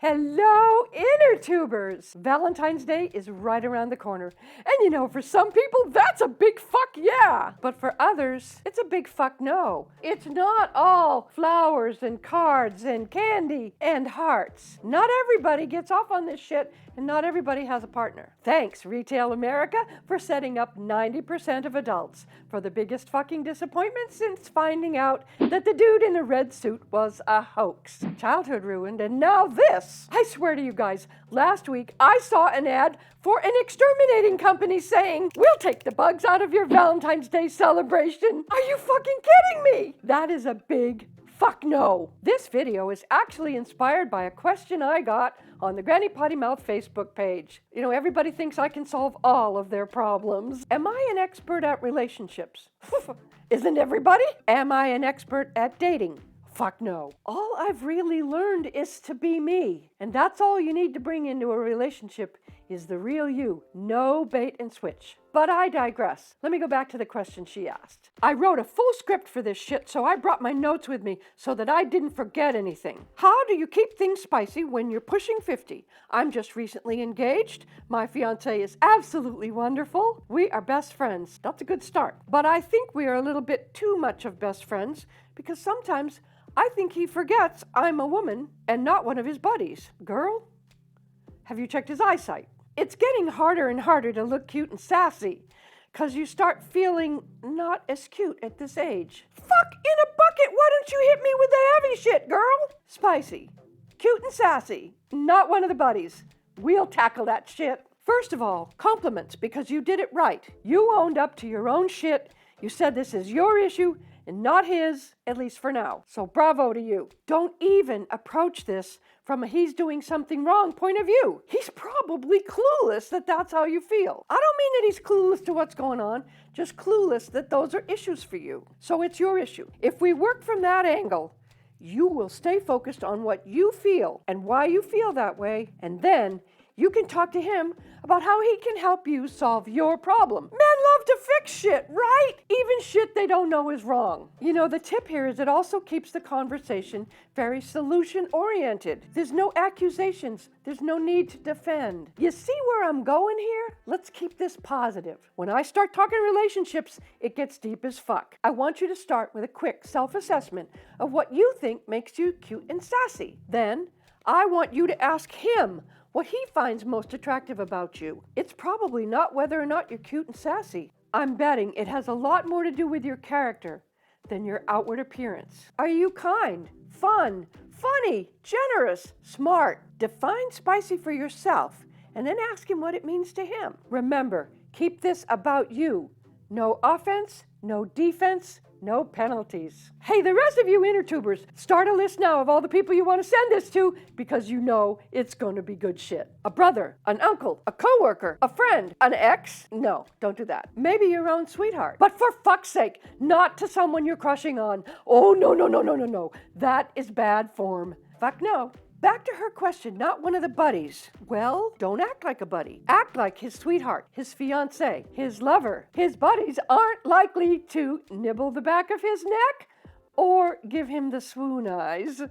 Hello, inner tubers! Valentine's Day is right around the corner. And you know, for some people, that's a big fuck yeah! But for others, it's a big fuck no. It's not all flowers and cards and candy and hearts. Not everybody gets off on this shit, and not everybody has a partner. Thanks, Retail America, for setting up 90% of adults for the biggest fucking disappointment since finding out that the dude in the red suit was a hoax. Childhood ruined, and now this! I swear to you guys, last week I saw an ad for an exterminating company saying, "We'll take the bugs out of your Valentine's Day celebration." Are you fucking kidding me? That is a big fuck no. This video is actually inspired by a question I got on the GrannyPottyMouth Facebook page. You know, everybody thinks I can solve all of their problems. Am I an expert at relationships? Isn't everybody? Am I an expert at dating? Fuck no. All I've really learned is to be me. And that's all you need to bring into a relationship is the real you. No bait and switch. But I digress. Let me go back to the question she asked. I wrote a full script for this shit, so I brought my notes with me so that I didn't forget anything. How do you keep things spicy when you're pushing 50? I'm just recently engaged. My fiance is absolutely wonderful. We are best friends. That's a good start. But I think we are a little bit too much of best friends because sometimes I think he forgets I'm a woman and not one of his buddies. Girl, have you checked his eyesight? It's getting harder and harder to look cute and sassy, 'cause you start feeling not as cute at this age. Fuck in a bucket, why don't you hit me with the heavy shit, girl? Spicy, cute and sassy, not one of the buddies. We'll tackle that shit. First of all, compliments, because you did it right. You owned up to your own shit. You said this is your issue and not his, at least for now. So bravo to you. Don't even approach this from a he's doing something wrong point of view. He's probably clueless that that's how you feel. I don't mean that he's clueless to what's going on, just clueless that those are issues for you. So it's your issue. If we work from that angle, you will stay focused on what you feel and why you feel that way, and then you can talk to him about how he can help you solve your problem. Men love to fix shit, right? Even shit they don't know is wrong. You know, the tip here is it also keeps the conversation very solution-oriented. There's no accusations. There's no need to defend. You see where I'm going here? Let's keep this positive. When I start talking relationships, it gets deep as fuck. I want you to start with a quick self-assessment of what you think makes you cute and sassy. Then, I want you to ask him what he finds most attractive about you. It's probably not whether or not you're cute and sassy. I'm betting it has a lot more to do with your character than your outward appearance. Are you kind, fun, funny, generous, smart? Define spicy for yourself and then ask him what it means to him. Remember, keep this about you. No offense, no defense, no penalties. Hey, the rest of you inner tubers, start a list now of all the people you want to send this to because you know it's going to be good shit. A brother, an uncle, a coworker, a friend, an ex? No, don't do that. Maybe your own sweetheart. But for fuck's sake, not to someone you're crushing on. Oh, no. That is bad form. Fuck no. Back to her question, not one of the buddies. Well, don't act like a buddy. Act like his sweetheart, his fiancé, his lover. His buddies aren't likely to nibble the back of his neck or give him the swoon eyes. Are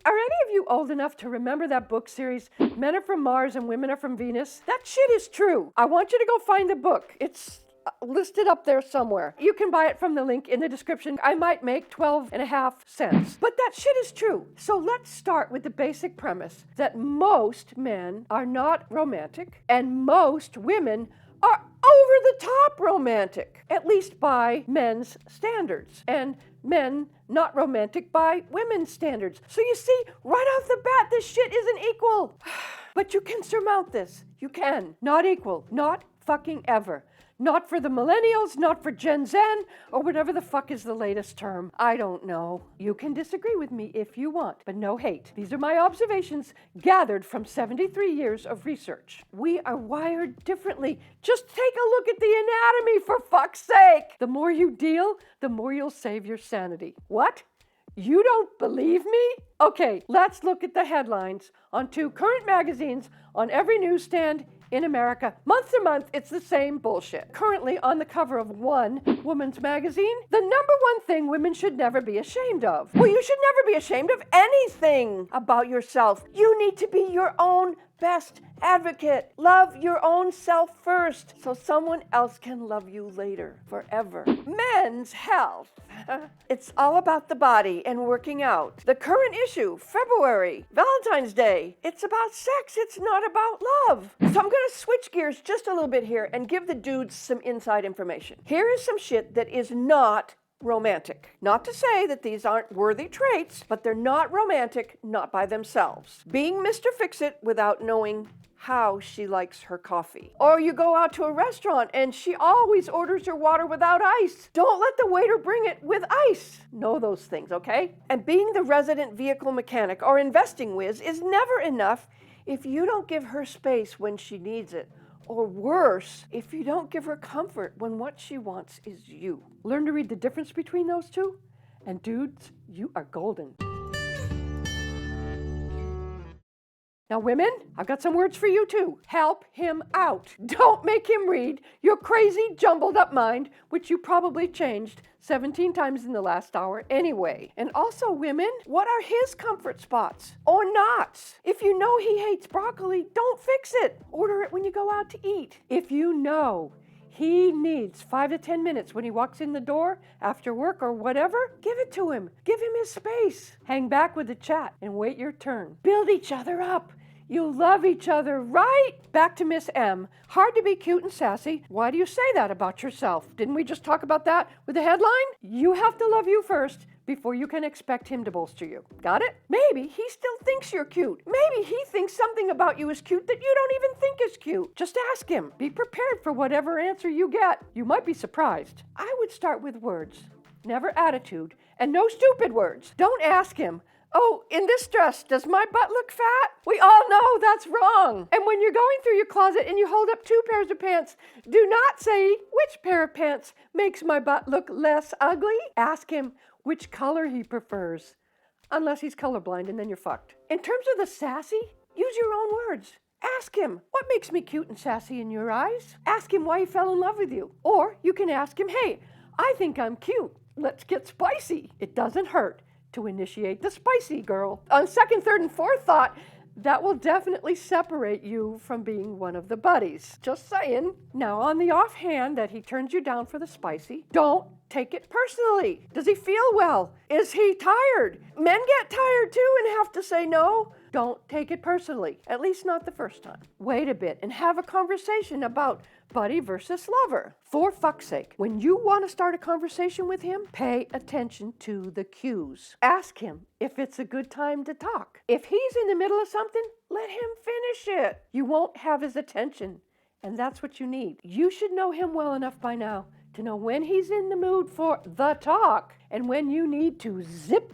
any of you old enough to remember that book series, Men Are From Mars and Women Are From Venus? That shit is true. I want you to go find the book. It's listed up there somewhere. You can buy it from the link in the description. I might make 12.5 cents. But that shit is true. So let's start with the basic premise that most men are not romantic and most women are over-the-top romantic, at least by men's standards, and men not romantic by women's standards. So you see, right off the bat, this shit isn't equal. But you can surmount this. You can. Not equal. Not fucking ever. Not for the millennials, not for Gen Zen, or whatever the fuck is the latest term. I don't know. You can disagree with me if you want, but no hate. These are my observations gathered from 73 years of research. We are wired differently. Just take a look at the anatomy, for fuck's sake. The more you deal, the more you'll save your sanity. What? You don't believe me? Okay, let's look at the headlines on 2 current magazines on every newsstand in America. Month to month, it's the same bullshit. Currently on the cover of one woman's magazine, the number one thing women should never be ashamed of. Well, you should never be ashamed of anything about yourself. You need to be your own best advocate. Love your own self first so someone else can love you later, forever. Men's health. It's all about the body and working out. The current issue, February, Valentine's Day. It's about sex. It's not about love. So I'm going to switch gears just a little bit here and give the dudes some inside information. Here is some shit that is not romantic. Not to say that these aren't worthy traits, but they're not romantic, not by themselves. Being Mr. Fix-It without knowing how she likes her coffee. Or you go out to a restaurant and she always orders her water without ice. Don't let the waiter bring it with ice. Know those things, okay? And being the resident vehicle mechanic or investing whiz is never enough if you don't give her space when she needs it. Or worse, if you don't give her comfort when what she wants is you. Learn to read the difference between those two, and dudes, you are golden. Now, women, I've got some words for you too. Help him out. Don't make him read your crazy, jumbled up mind, which you probably changed 17 times in the last hour anyway. And also, women, what are his comfort spots or not? If you know he hates broccoli, don't fix it. Order it when you go out to eat. If you know he needs 5 to 10 minutes when he walks in the door after work or whatever, give it to him. Give him his space. Hang back with the chat and wait your turn. Build each other up. You love each other, right? Back to Miss M. Hard to be cute and sassy. Why do you say that about yourself? Didn't we just talk about that with the headline? You have to love you first before you can expect him to bolster you. Got it? Maybe he still thinks you're cute. Maybe he thinks something about you is cute that you don't even think is cute. Just ask him. Be prepared for whatever answer you get. You might be surprised. I would start with words, never attitude, and no stupid words. Don't ask him, "Oh, in this dress, does my butt look fat?" We all know that's wrong. And when you're going through your closet and you hold up 2 pairs of pants, do not say, "Which pair of pants makes my butt look less ugly?" Ask him which color he prefers. Unless he's colorblind, and then you're fucked. In terms of the sassy, use your own words. Ask him, "What makes me cute and sassy in your eyes?" Ask him why he fell in love with you. Or you can ask him, "Hey, I think I'm cute. Let's get spicy." It doesn't hurt to initiate the spicy girl. On second, third, and fourth thought, that will definitely separate you from being one of the buddies. Just saying. Now, on the offhand that he turns you down for the spicy, don't take it personally. Does he feel well? Is he tired? Men get tired too and have to say no. Don't take it personally, at least not the first time. Wait a bit and have a conversation about buddy versus lover. For fuck's sake, when you want to start a conversation with him, pay attention to the cues. Ask him if it's a good time to talk. If he's in the middle of something, let him finish it. You won't have his attention, and that's what you need. You should know him well enough by now to know when he's in the mood for the talk and when you need to zip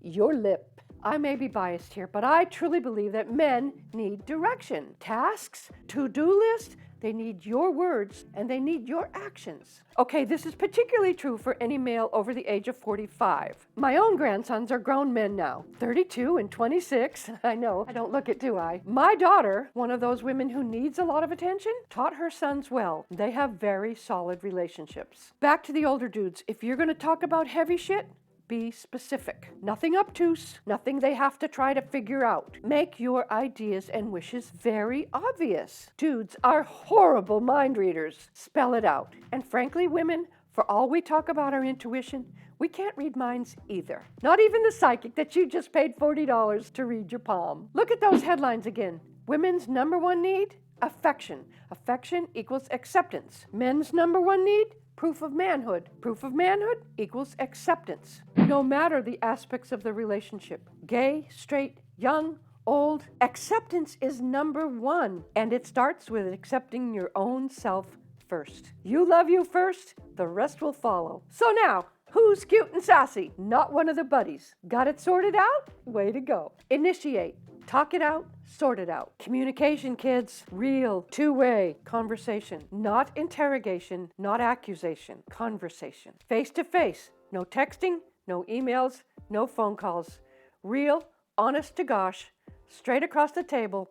your lip. I may be biased here, but I truly believe that men need direction. Tasks, to-do list, they need your words and they need your actions. Okay, this is particularly true for any male over the age of 45. My own grandsons are grown men now, 32 and 26. I know, I don't look it, do I? My daughter, one of those women who needs a lot of attention, taught her sons well. They have very solid relationships. Back to the older dudes. If you're going to talk about heavy shit, be specific. Nothing obtuse, nothing they have to try to figure out. Make your ideas and wishes very obvious. Dudes are horrible mind readers. Spell it out. And frankly, women, for all we talk about our intuition, we can't read minds either. Not even the psychic that you just paid $40 to read your palm. Look at those headlines again. Women's number one need? Affection. Affection equals acceptance. Men's number one need? Proof of manhood. Proof of manhood equals acceptance. No matter the aspects of the relationship, gay, straight, young, old, acceptance is number one. And it starts with accepting your own self first. You love you first, the rest will follow. So now, who's cute and sassy? Not one of the buddies. Got it sorted out? Way to go. Initiate. Talk it out, sort it out. Communication, kids. Real, two-way conversation. Not interrogation, not accusation. Conversation. Face to face. No texting, no emails, no phone calls. Real, honest to gosh, straight across the table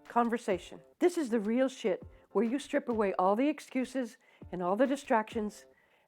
conversation. This is the real shit where you strip away all the excuses and all the distractions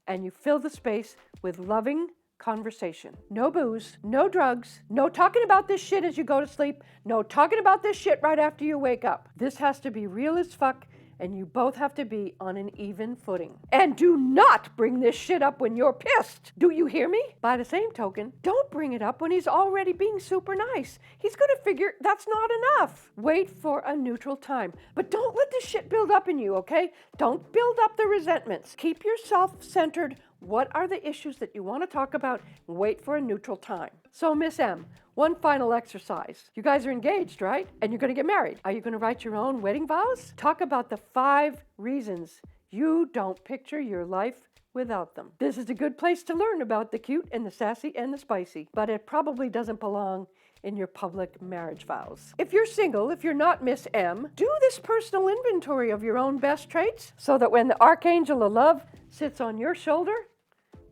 and you fill the space with loving conversation. No booze, no drugs, no talking about this shit as you go to sleep, no talking about this shit right after you wake up. This has to be real as fuck, and you both have to be on an even footing. And do not bring this shit up when you're pissed. Do you hear me? By the same token, don't bring it up when he's already being super nice. He's gonna figure that's not enough. Wait for a neutral time. But don't let this shit build up in you, okay? Don't build up the resentments. Keep yourself centered. What are the issues that you want to talk about? Wait for a neutral time. So, Miss M, one final exercise. You guys are engaged, right? And you're going to get married. Are you going to write your own wedding vows? Talk about the 5 reasons you don't picture your life without them. This is a good place to learn about the cute and the sassy and the spicy, but it probably doesn't belong in your public marriage vows. If you're single, if you're not Miss M, do this personal inventory of your own best traits so that when the archangel of love sits on your shoulder,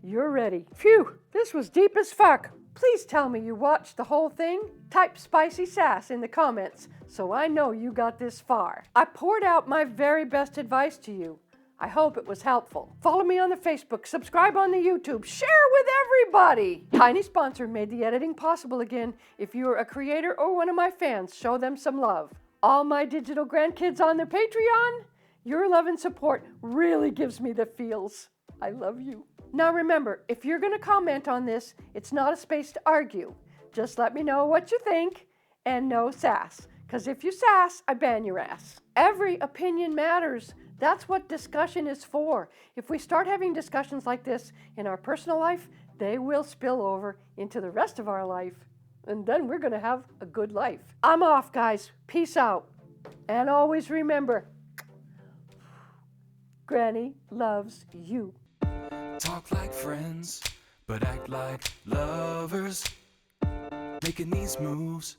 you're ready. Phew, this was deep as fuck. Please tell me you watched the whole thing. Type spicy sass in the comments so I know you got this far. I poured out my very best advice to you. I hope it was helpful. Follow me on the Facebook, subscribe on the YouTube, share with everybody. Tiny sponsor made the editing possible again. If you're a creator or one of my fans, show them some love. All my digital grandkids on the Patreon, your love and support really gives me the feels. I love you. Now remember, if you're going to comment on this, it's not a space to argue. Just let me know what you think and no sass. Because if you sass, I ban your ass. Every opinion matters. That's what discussion is for. If we start having discussions like this in our personal life, they will spill over into the rest of our life. And then we're going to have a good life. I'm off, guys. Peace out. And always remember, Granny loves you. Talk like friends, but act like lovers. Making these moves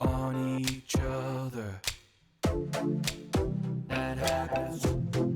on each other. That happens.